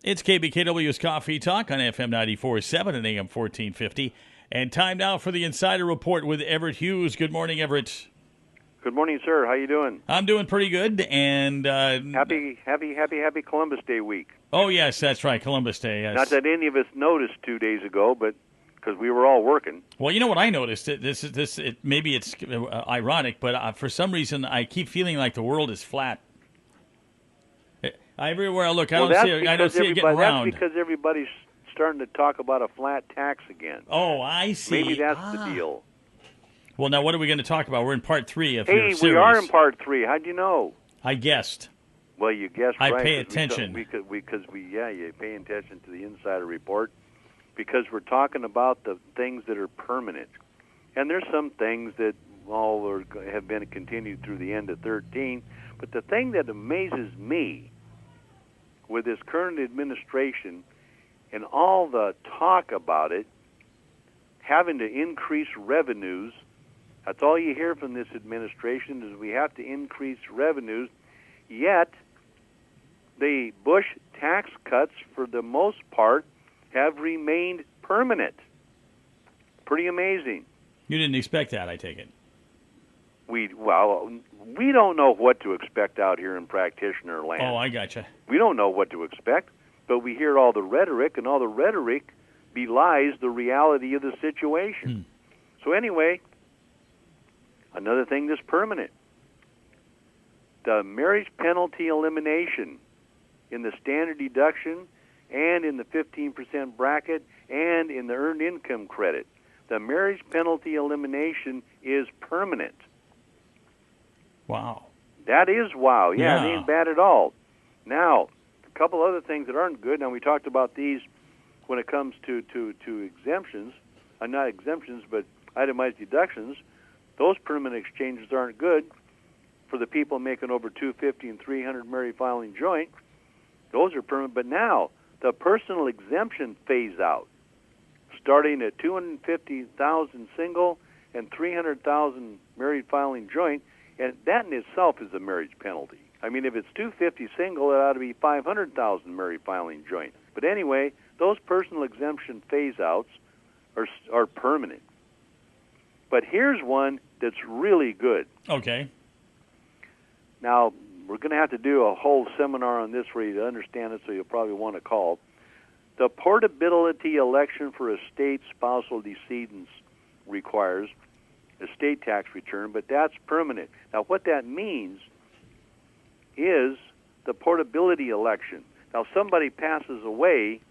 It's KBKW's Coffee Talk on FM 94.7 and AM 1450. And time now for the Insider Report with Everett Hughes. Good morning, Everett. Good morning, sir. How you doing? I'm doing pretty good. And happy Columbus Day week. Oh, yes, that's right, Columbus Day. Yes. Not that any of us noticed 2 days ago, but because we were all working. Well, you know what I noticed? Maybe it's ironic, but for some reason I keep feeling like the world is flat. Everywhere I look, I don't see it getting round. That's because everybody's starting to talk about a flat tax again. Oh, I see. Maybe that's the deal. Well, now what are we going to talk about? We're in part 3 of your series. Hey, we are in part 3. How'd you know? I guessed. Well, you guessed right. I pay attention. You pay attention to the Insider Report because we're talking about the things that are permanent. And there's some things that have been continued through the end of 13. But the thing that amazes me with this current administration and all the talk about it, having to increase revenues, that's all you hear from this administration is we have to increase revenues, yet the Bush tax cuts, for the most part, have remained permanent. Pretty amazing. You didn't expect that, I take it. We don't know what to expect out here in practitioner land. Oh, I gotcha. We don't know what to expect, but we hear all the rhetoric, and all the rhetoric belies the reality of the situation. So anyway, another thing that's permanent, the marriage penalty elimination in the standard deduction and in the 15% bracket and in the earned income credit. The marriage penalty elimination is permanent. Wow. That is wow. Yeah, it ain't bad at all. Now, a couple other things that aren't good. Now, we talked about these when it comes to exemptions. Not exemptions, but itemized deductions. Those permanent exchanges aren't good for the people making over $250 and $300 married filing joint. Those are permanent. But now, the personal exemption phase out, starting at $250,000 single and $300,000 married filing joint. And that in itself is a marriage penalty. I mean, if it's $250 single, it ought to be $500,000 married filing joint. But anyway, those personal exemption phase-outs are permanent. But here's one that's really good. Okay. Now, we're going to have to do a whole seminar on this for you to understand it, so you'll probably want to call. The portability election for estate spousal decedents requires estate tax return, but that's permanent. Now, what that means is the portability election. Now, somebody passes away,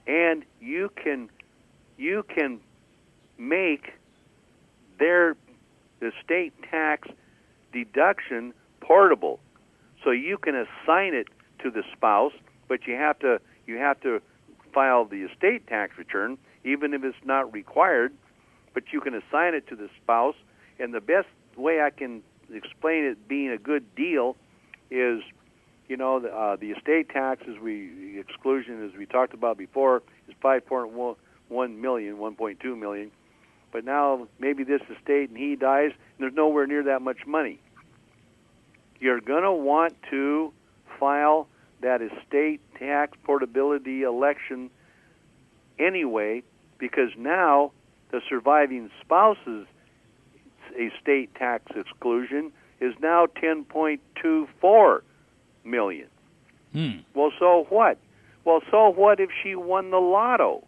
and you can make their estate tax deduction portable, so you can assign it to the spouse, but you have to file the estate tax return, even if it's not required. But you can assign it to the spouse, and the best way I can explain it being a good deal is, the estate tax exclusion, as we talked about before, is $5.1 million, $1.2 million. But now maybe this estate and he dies, and there's nowhere near that much money. You're going to want to file that estate tax portability election anyway, because now the surviving spouse's estate tax exclusion is now $10.24 million. Well, so what? Well, so what if she won the lotto?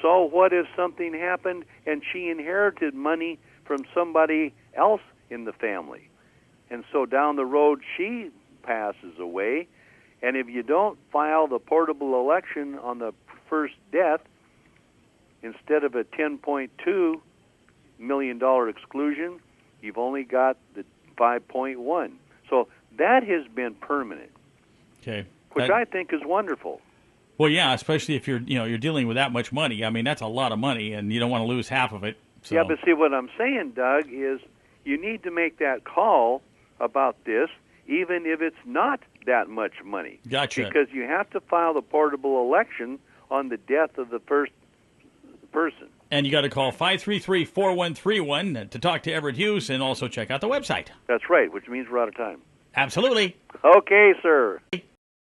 So what if something happened and she inherited money from somebody else in the family? And so down the road she passes away, and if you don't file the portable election on the first death, instead of a $10.2 million exclusion, you've only got the 5.1. So that has been permanent. Okay. Which I think is wonderful. Well, yeah, especially if you're dealing with that much money. I mean, that's a lot of money, and you don't want to lose half of it. So. Yeah, but see, what I'm saying, Doug, is you need to make that call about this, even if it's not that much money. Gotcha. Because you have to file the portable election on the death of the first person. And you got to call 533-4131 to talk to Everett Hughes, and also check out the website. That's right, which means we're out of time. Absolutely. Okay, sir.